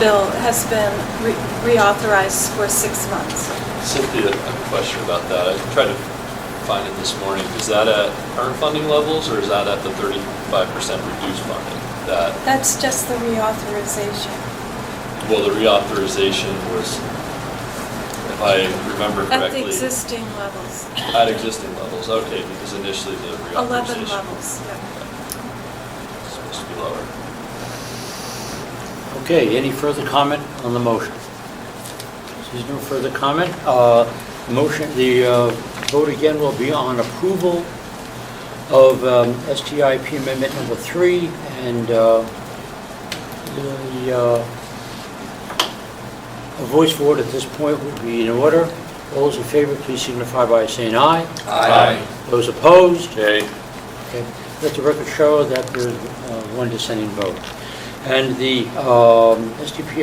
bill has been reauthorized for 6 months. Cynthia, I have a question about that. I tried to find it this morning. Is that at current funding levels, or is that at the 35% reduced funding? That's just the reauthorization. Well, the reauthorization was, if I remember correctly, At the existing levels. at existing levels. Okay, because initially the reauthorization 11 levels, yeah. was supposed to be lower. Okay, any further comment on the motion? There's no further comment. The vote again will be on approval of STIP Amendment Number 3, and a voice vote at this point would be in order. All those in favor, please signify by saying aye. Aye. Those opposed? Okay. Okay. Let the record show that there's one dissenting vote. And the STIP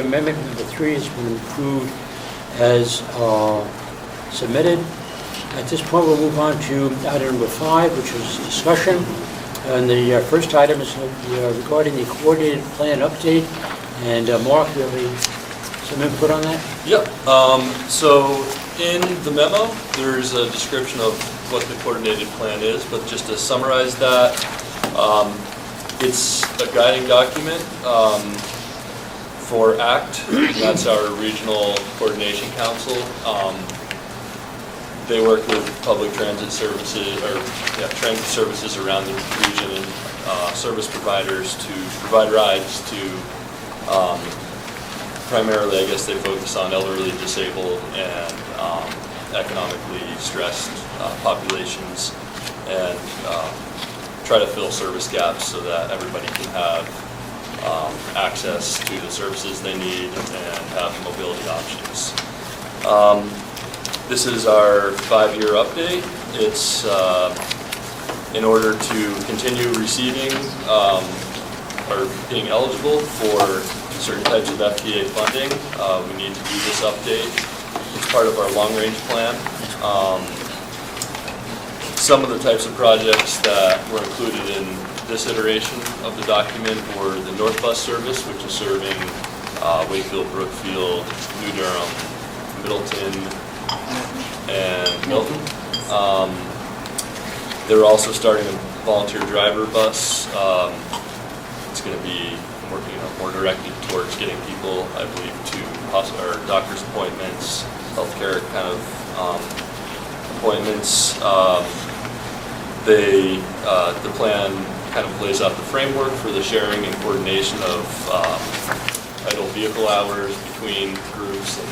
Amendment Number 3 has been approved as submitted. At this point, we'll move on to item number 5, which is discussion. And the first item is regarding the coordinated plan update. And Mark, you have some input on that? Yep. So in the memo, there's a description of what the coordinated plan is, but just to summarize that, it's a guiding document for ACT. That's our Regional Coordination Council. They work with public transit services, transit services around the region, and service providers to provide rides to, primarily, I guess they focus on elderly, disabled, and economically stressed populations, and try to fill service gaps so that everybody can have access to the services they need and have mobility options. This is our 5-year update. It's in order to continue receiving or being eligible for certain types of FTA funding. We need to do this update. It's part of our long-range plan. Some of the types of projects that were included in this iteration of the document were the North Bus service, which is serving Wakefield, Brookfield, New Durham, Middleton, and Milton. They're also starting a volunteer driver bus. It's going to be working more directed towards getting people, I believe, to doctor's appointments, healthcare kind of appointments. The plan kind of lays out the framework for the sharing and coordination of idle vehicle hours between groups, and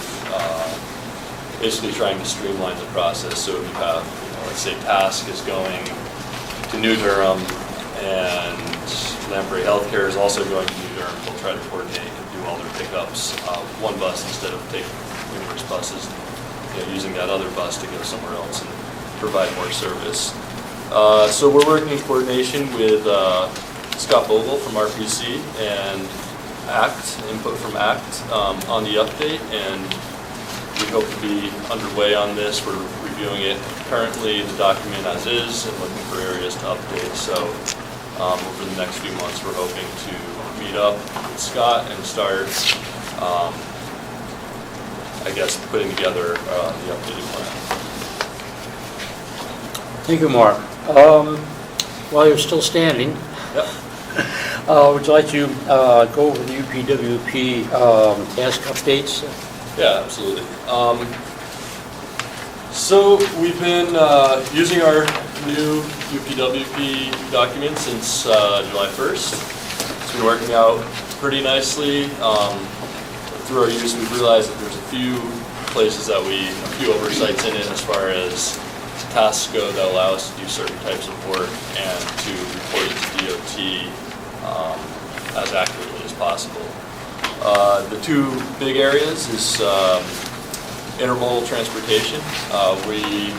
basically trying to streamline the process. So if you have, let's say Task is going to New Durham and Lamprey Healthcare is also going to New Durham, they'll try to coordinate and do all their pickups one bus instead of taking numerous buses, using that other bus to go somewhere else and provide more service. So we're working in coordination with Scott Bogle from RPC and ACT, input from ACT on the update, and we hope to be underway on this. We're reviewing it currently, the document as is, and looking for areas to update. So over the next few months, we're hoping to meet up with Scott and start, I guess, putting together the updated plan. Thank you, Mark. While you're still standing, Yep. would you like to go over the UPWP task updates? Yeah, absolutely. So we've been using our new UPWP document since July 1st. It's been working out pretty nicely. Through our use, we've realized that there's a few places a few oversights in it as far as tasks go that allow us to do certain types of work and to report it to DOT as accurately as possible. The two big areas is intermodal transportation. We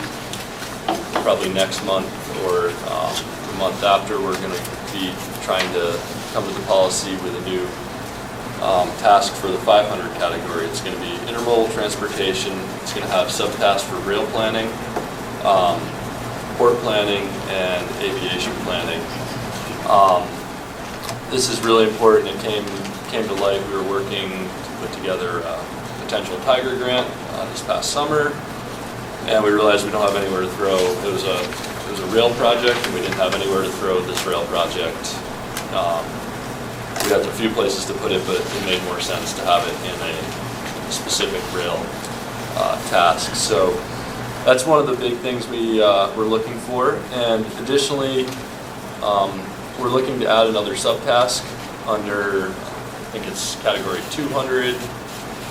probably next month or the month after, we're going to be trying to come to the policy with a new task for the 500 category. It's going to be intermodal transportation. It's going to have subtasks for rail planning, port planning, and aviation planning. This is really important. It came to light, we were working to put together a potential Tiger grant this past summer, and we realized we don't have anywhere to throw. It was a rail project, and we didn't have anywhere to throw this rail project. We had a few places to put it, but it made more sense to have it in a specific rail task. So that's one of the big things we're looking for. And additionally, we're looking to add another subtask under, I think it's category 200,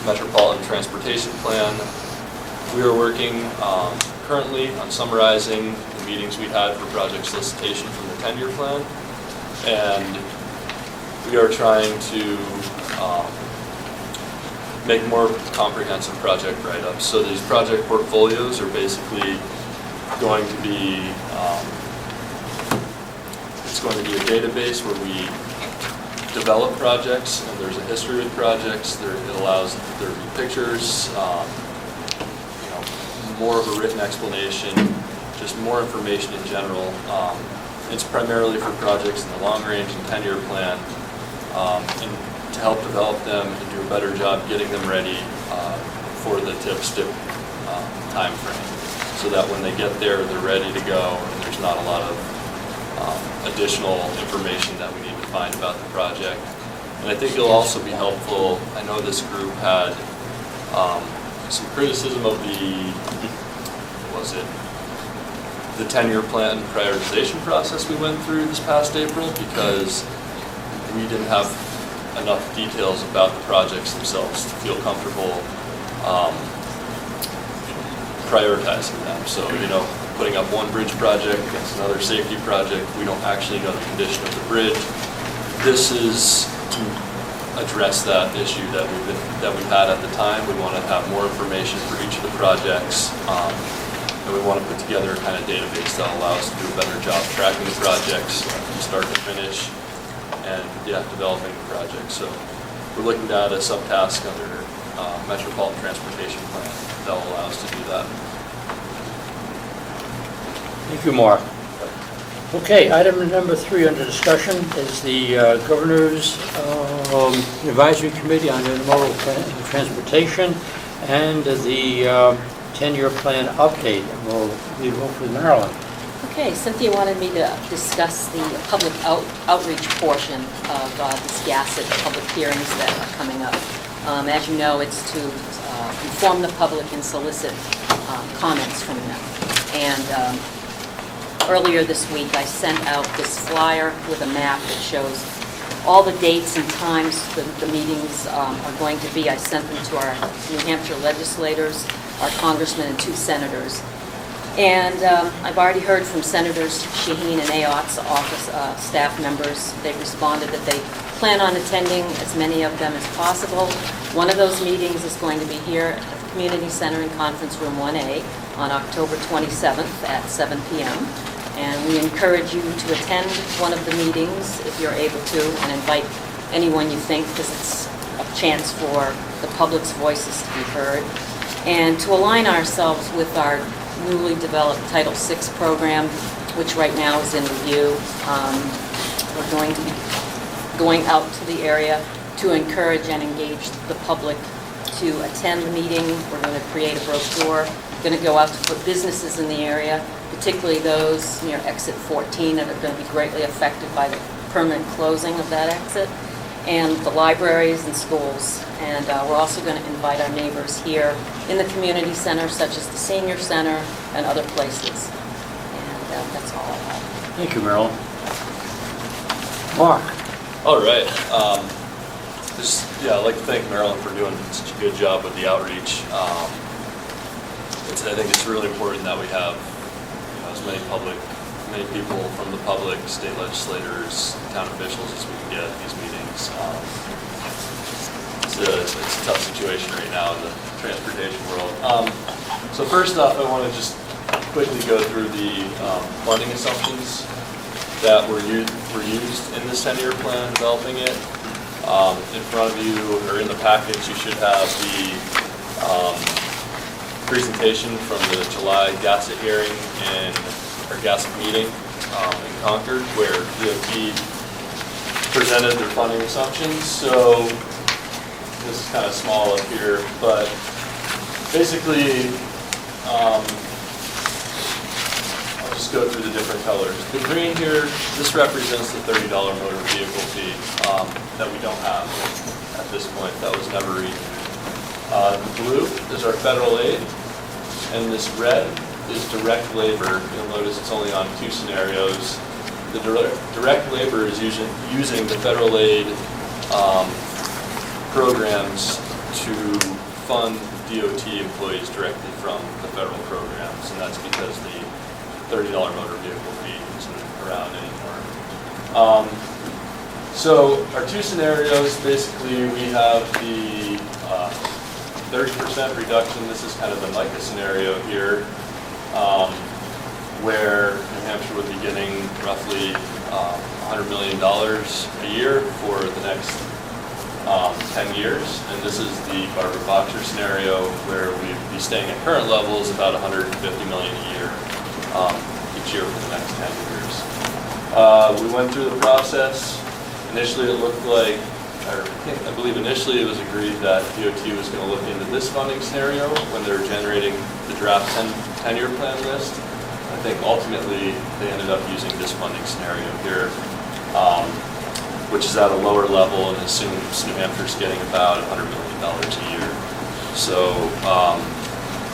Metropolitan Transportation Plan. We are working currently on summarizing the meetings we had for project solicitation from the 10-year plan. And we are trying to make more comprehensive project write-ups. So these project portfolios are basically going to be, it's going to be a database where we develop projects, and there's a history with projects. It allows there to be pictures, more of a written explanation, just more information in general. It's primarily for projects in the long range and 10-year plan, and to help develop them and do a better job getting them ready for the tip-stip time frame, so that when they get there, they're ready to go, and there's not a lot of additional information that we need to find about the project. And I think it'll also be helpful. I know this group had some criticism of the 10-year plan prioritization process we went through this past April, because we didn't have enough details about the projects themselves to feel comfortable prioritizing them. So, putting up one bridge project against another safety project, we don't actually know the condition of the bridge. This is to address that issue that we've had at the time. We want to have more information for each of the projects, and we want to put together a kind of database that allows us to do a better job tracking the projects from start to finish, and developing the project. So we're looking to add a subtask under Metropolitan Transportation Plan that will allow us to do that. Thank you, Mark. Okay, item number 3 under discussion is the Governor's Advisory Committee on Intermodal Transportation and the 10-year plan update. And we'll lead off with Marilyn. Okay, Cynthia wanted me to discuss the public outreach portion of this GASSET public hearings that are coming up. As you know, it's to inform the public and solicit comments from them. And earlier this week, I sent out this flyer with a map that shows all the dates and times the meetings are going to be. I sent them to our New Hampshire legislators, our congressmen, and 2 senators. And I've already heard from Senators Shaheen and Ayott's office staff members. They've responded that they plan on attending as many of them as possible. One of those meetings is going to be here at the Community Center in Conference Room 1A on October 27th at 7 p.m. And we encourage you to attend one of the meetings if you're able to, and invite anyone you think, because it's a chance for the public's voices to be heard. And to align ourselves with our newly developed Title VI program, which right now is in review. We're going to be going out to the area to encourage and engage the public to attend the meeting. We're going to create a brochure, going to go out to put businesses in the area, particularly those near exit 14 that are going to be greatly affected by the permanent closing of that exit, and the libraries and schools. And we're also going to invite our neighbors here in the community center, such as the senior center and other places. And that's all I have. Thank you, Marilyn. Mark. All right. I'd like to thank Marilyn for doing such a good job with the outreach. I think it's really important that we have as many people from the public, state legislators, town officials as we can get at these meetings. It's a tough situation right now in the transportation world. So first off, I want to just quickly go through the funding assumptions that were used in this 10-year plan, developing it. In front of you, or in the package, you should have the presentation from the July GASSET hearing or GASSET meeting in Concord, where DOT presented their funding assumptions. So this is kind of small up here, but basically, I'll just go through the different colors. The green here, this represents the $30 motor vehicle fee that we don't have at this point. That was never reached. The blue is our federal aid, and this red is direct labor. You'll notice it's only on 2 scenarios. The direct labor is using the federal aid programs to fund DOT employees directly from the federal programs, and that's because the $30 motor vehicle fee isn't around anymore. So our 2 scenarios, basically we have the 30% reduction. This is kind of the MICA scenario here, where New Hampshire would be getting roughly $100 million a year for the next 10 years. And this is the Barbara Boxer scenario, where we'd be staying at current levels, about $150 million a year each year for the next 10 years. We went through the process. Initially it looked like, I believe initially it was agreed that DOT was going to look into this funding scenario when they were generating the draft 10-year plan list. I think ultimately they ended up using this funding scenario here, which is at a lower level and assumes New Hampshire's getting about $100 million a year. So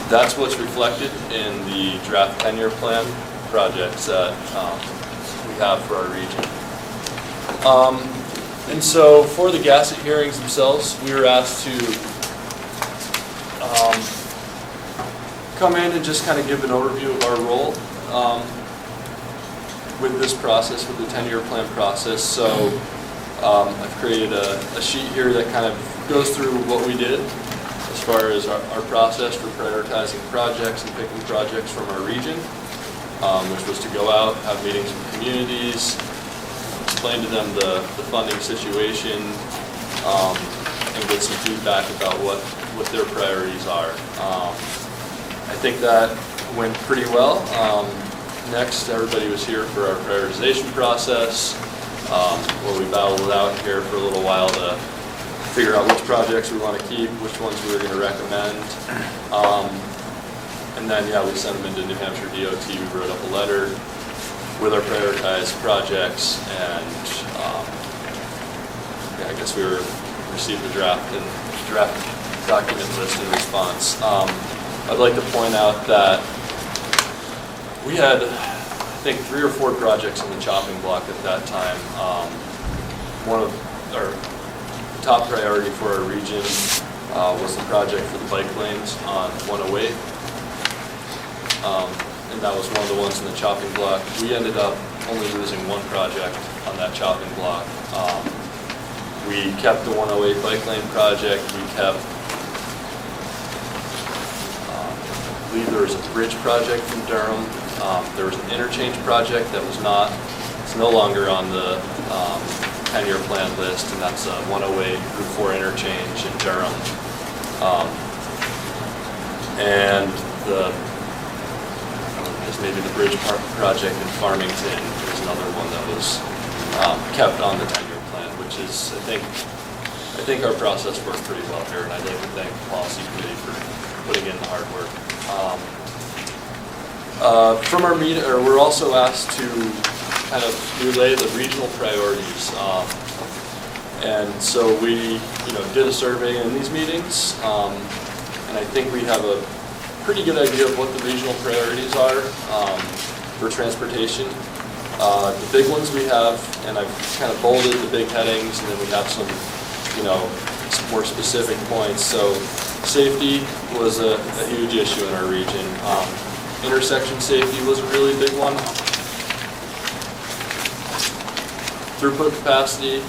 that's what's reflected in the draft 10-year plan projects that we have for our region. And so for the GASSET hearings themselves, we were asked to come in and just kind of give an overview of our role with this process, with the 10-year plan process. So I've created a sheet here that kind of goes through what we did as far as our process for prioritizing projects and picking projects from our region, which was to go out, have meetings with communities, explain to them the funding situation, and get some feedback about what their priorities are. I think that went pretty well. Next, everybody was here for our prioritization process, where we battled it out here for a little while to figure out which projects we want to keep, which ones we were going to recommend. And then, yeah, we sent them into New Hampshire DOT. We wrote up a letter with our prioritized projects, and yeah, I guess we received the draft document list in response. I'd like to point out that we had, I think, 3 or 4 projects in the chopping block at that time. One of our top priority for our region was the project for the bike lanes on 108. And that was one of the ones in the chopping block. We ended up only losing 1 project on that chopping block. We kept the 108 bike lane project. We kept, I believe there was a bridge project from Durham. There was an interchange project that it's no longer on the 10-year plan list, and that's a 108 Route 4 interchange in Durham. And maybe the bridge project in Farmington was another one that was kept on the 10-year plan, which is, I think our process worked pretty well here, and I'd like to thank the policy committee for putting in the hard work. From our meeting, we're also asked to kind of relay the regional priorities, and so we, did a survey in these meetings, and I think we have a pretty good idea of what the regional priorities are for transportation. The big ones we have, and I've kind of bolded the big headings, and then we have some, some more specific points. So safety was a huge issue in our region. Intersection safety was a really big one. Throughput capacity.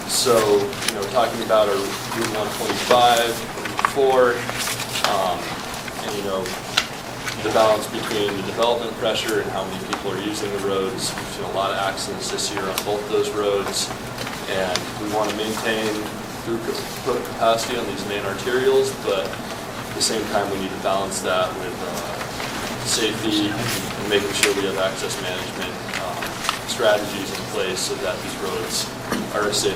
So, talking about our Route 125, Route 4, and the balance between the development pressure and how many people are using the roads. We've seen a lot of accidents this year on both those roads, and we want to maintain throughput capacity on these main arterials, but at the same time we need to balance that with safety and making sure we have access management strategies in place so that these roads RSA